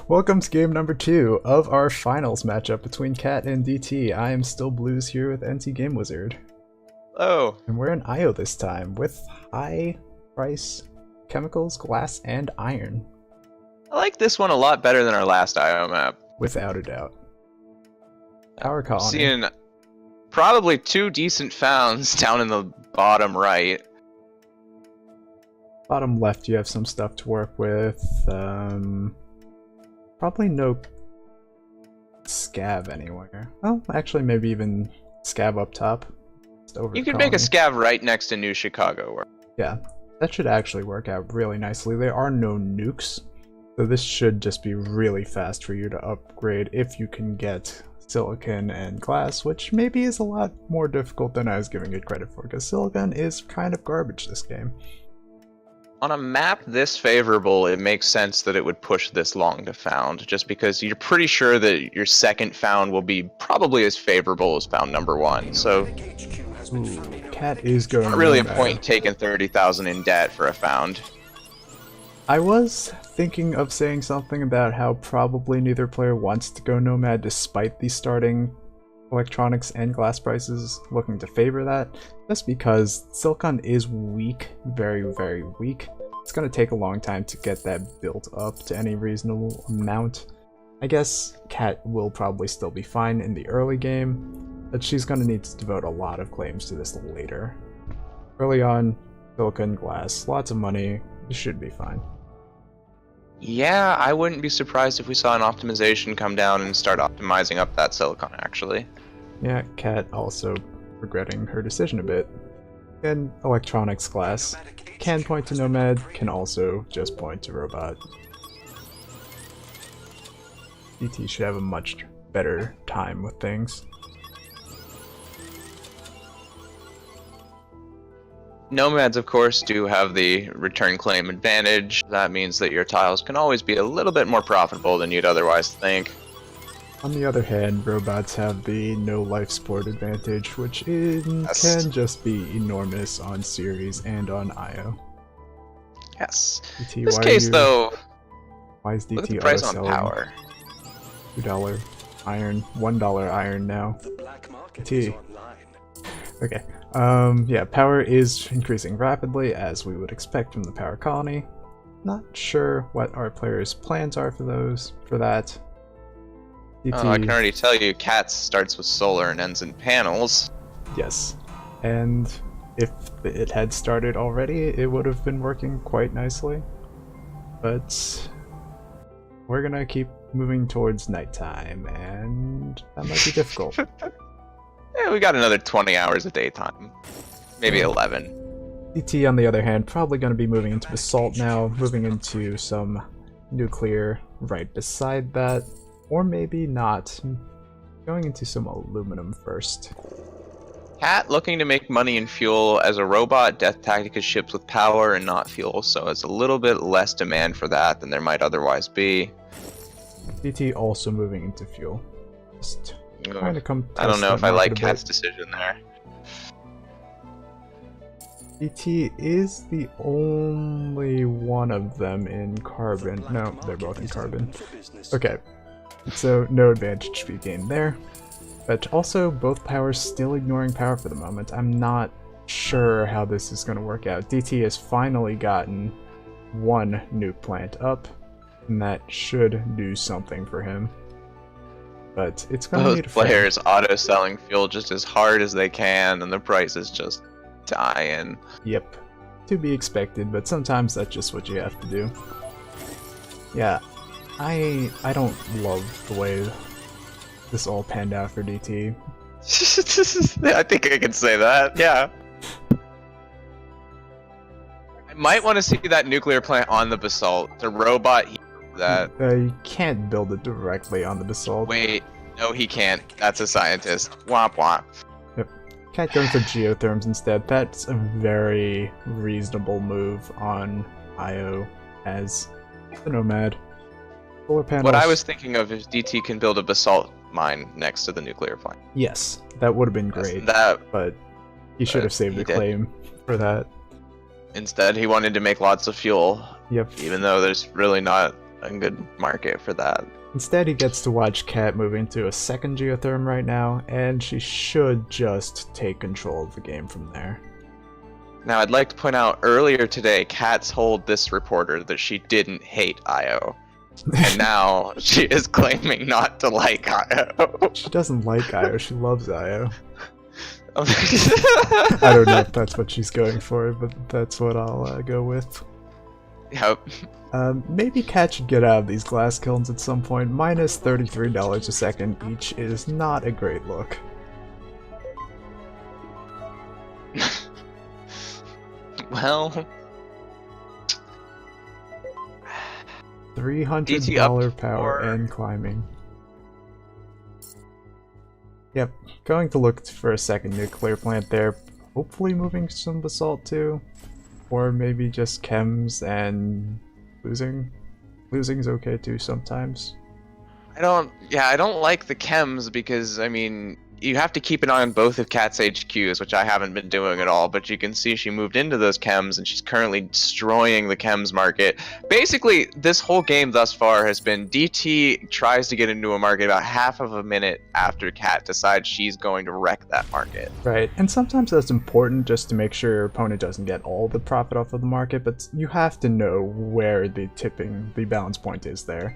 Welcome to game number 2 of our finals matchup between Cat and DT. I am still Blues here with NT Game Wizard. Oh. And we're in IO this time with high price chemicals, glass, and iron. I like this one a lot better than our last IO map. Without a doubt. Power colony. Seeing probably two decent founds down in the bottom right. Bottom left you have some stuff to work with. Probably no scav anywhere. Oh, actually maybe even scav up top. Just over You the could make a colony. scav right next to New Chicago. Yeah, that should actually work out really nicely. There are no nukes, so this should just be really fast for you to upgrade if you can get silicon and glass, which maybe is a lot more difficult than I was giving it credit for, because silicon is kind of garbage this game. On a map this favorable, it makes sense that it would push this long to found, just because you're pretty sure that your second found will be probably as favorable as found number one. So, Ooh, Cat is going not really a nomad. point taking 30,000 in debt for a found. I was thinking of saying something about how probably neither player wants to go nomad despite the starting electronics and glass prices looking to favor that, just because silicon is weak, very, very weak. It's going to take a long time to get that built up to any reasonable amount. I guess Cat will probably still be fine in the early game, but she's going to need to devote a lot of claims to this later. Early on, silicon, glass, lots of money, it should be fine. Yeah, I wouldn't be surprised if we saw an optimization come down and start optimizing up that silicon, actually. Yeah, Cat also regretting her decision a bit. And electronics glass can point to Nomad, can also just point to Robot. DT should have a much better time with things. Nomads, of course, do have the return claim advantage. That means that your tiles can always be a little bit more profitable than you'd otherwise think. On the other hand, robots have the no life support advantage, which can just be enormous on series and on IO. Yes. DT, In this why case, are though, why is DT look at the price on auto-selling power. $2 iron, $1 iron now. DT. Okay. Yeah, power is increasing rapidly, as we would expect from the power colony. Not sure what our players' plans are for that. DT, Oh, I can already tell you, Cat starts with solar and ends in panels. yes. And if it had started already, it would have been working quite nicely. But we're gonna keep moving towards nighttime, and that might be difficult. Yeah, we got another 20 hours of daytime. Maybe 11. DT, on the other hand, probably going to be moving into basalt now, moving into some nuclear right beside that, or maybe not. Going into some aluminum first. Cat looking to make money in fuel. As a robot, DeathTacticus ships with power and not fuel, so it's a little bit less demand for that than there might otherwise be. DT also moving into fuel. Just trying to come I don't test know that if I market like a bit. Cat's decision there. DT is the only one of them in carbon. No, they're both in carbon. Okay, so no advantage to be gained there. But also, both powers still ignoring power for the moment. I'm not sure how this is going to work out. DT has finally gotten one nuke plant up, and that should do something for him. But it's going to need a Both friend. players auto-selling fuel just as hard as they can, and the price is just dying. Yep. To be expected, but sometimes that's just what you have to do. Yeah, I don't love the way this all panned out for DT. I think I can say that, yeah. I might want to see that nuclear plant on the basalt. The robot, that... You can't build it directly on the basalt. Wait, no he can't. That's a scientist. Womp womp. Cat going for geotherms instead. That's a very reasonable move on IO as the Nomad. Solar panels. What I was thinking of is DT can build a basalt mine next to the nuclear plant. Yes, that would have been great, That but he should have saved he the did. claim for that. Instead, he wanted to make lots of fuel, Yep. even though there's really not a good market for that. Instead, he gets to watch Cat move into a second Geotherm right now, and she should just take control of the game from there. Now, I'd like to point out earlier today, Kat told this reporter that she didn't hate Io. And now she is claiming not to like Io. She doesn't like Io, she loves Io. I don't know if that's what she's going for, but that's what I'll go with. Yep. Maybe Cat should get out of these glass kilns at some point. Minus $33 a second each is not a great look. Well, $300 power and climbing. Yep, going to look for a second nuclear plant there. Hopefully moving some basalt too. Or maybe just chems and losing. Losing's okay too sometimes. I don't like the chems because, I mean, you have to keep an eye on both of Kat's HQs, which I haven't been doing at all, but you can see she moved into those chems and she's currently destroying the chems market. Basically, this whole game thus far has been DT tries to get into a market about half of a minute after Kat decides she's going to wreck that market. Right, and sometimes that's important just to make sure your opponent doesn't get all the profit off of the market, but you have to know where the balance point is there.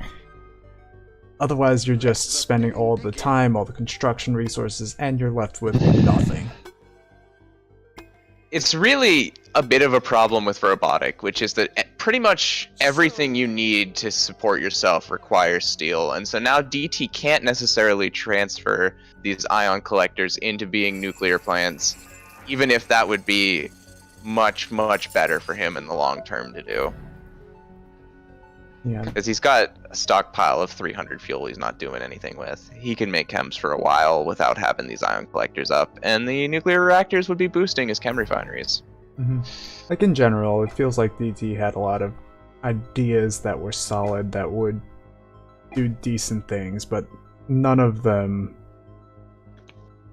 Otherwise, you're just spending all the time, all the construction resources, and you're left with nothing. It's really a bit of a problem with robotic, which is that pretty much everything you need to support yourself requires steel, and so now DT can't necessarily transfer these ion collectors into being nuclear plants, even if that would be much, much better for him in the long term to do. Yeah. Because he's got a stockpile of 300 fuel he's not doing anything with. He can make chems for a while without having these ion collectors up, and the nuclear reactors would be boosting his chem refineries. Mm-hmm. Like in general, it feels like DT had a lot of ideas that were solid, that would do decent things, but none of them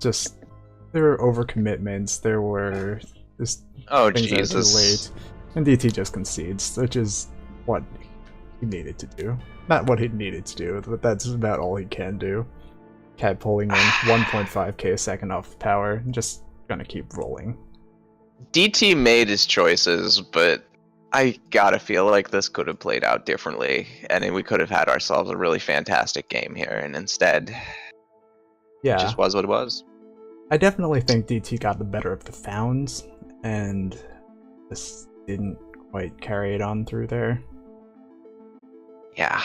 just... There were overcommitments, there were just things that were too late. And DT just concedes, which is what he needed to do. Not what he needed to do, but that's about all he can do. Cat pulling in 1.5k a second off power, just gonna keep rolling. DT made his choices, but I gotta feel like this could have played out differently, and we could have had ourselves a really fantastic game here, and instead, yeah, it just was what it was. I definitely think DT got the better of the founds, and this didn't quite carry it on through there. Yeah.